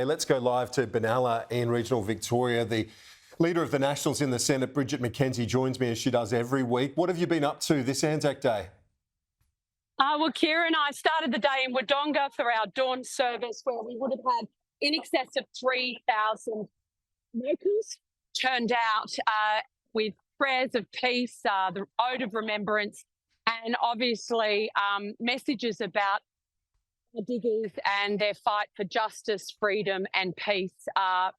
Hey, let's go live to Benalla in regional Victoria. The Leader of the Nationals in the Senate, Bridget McKenzie, joins me as she does every week. What have you been up to this Anzac Day? Well, Kira and I started the day in Wodonga for our dawn service, where we would have had in excess of 3,000 locals turned out with prayers of peace, the ode of remembrance, and obviously messages about the diggers and their fight for justice, freedom and peace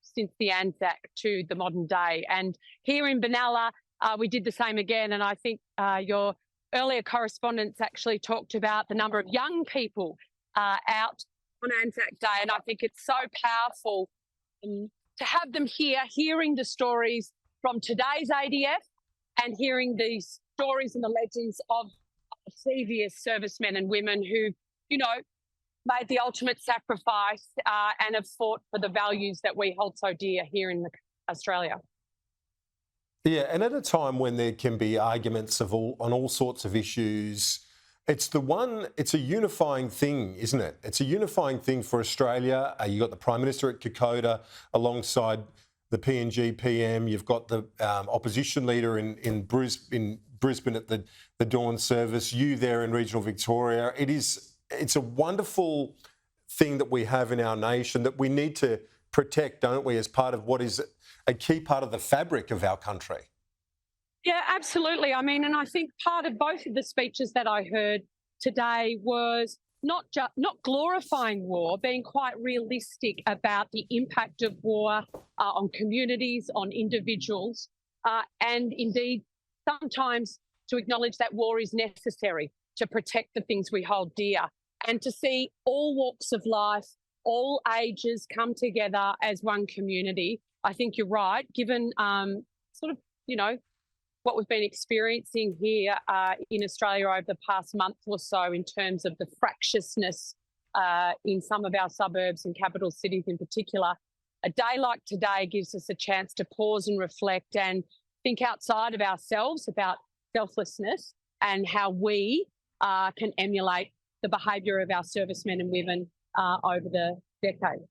since the Anzac to the modern day. And here in Benalla, we did the same again. And I think your earlier correspondents actually talked about the number of young people out on Anzac Day. And I think it's so powerful to have them here, hearing the stories from today's ADF and hearing these stories and the legends of previous servicemen and women who, you know, made the ultimate sacrifice and have fought for the values that we hold so dear here in Australia. Yeah, and at a time when there can be arguments on all sorts of issues, it's a unifying thing, isn't it? It's a unifying thing for Australia. You've got the Prime Minister at Kokoda alongside the PNG PM. You've got the opposition leader in Brisbane at the dawn service. You there in regional Victoria. It's a wonderful thing that we have in our nation that we need to protect, don't we, as part of what is a key part of the fabric of our country. Yeah, absolutely. I mean, and I think part of both of the speeches that I heard today was not glorifying war, being quite realistic about the impact of war on communities, on individuals, and indeed sometimes to acknowledge that war is necessary to protect the things we hold dear, and to see all walks of life, all ages come together as one community. I think you're right, given what we've been experiencing here in Australia over the past month or so in terms of the fractiousness in some of our suburbs and capital cities in particular. A day like today gives us a chance to pause and reflect and think outside of ourselves about selflessness and how we can emulate the behaviour of our servicemen and women over the decades.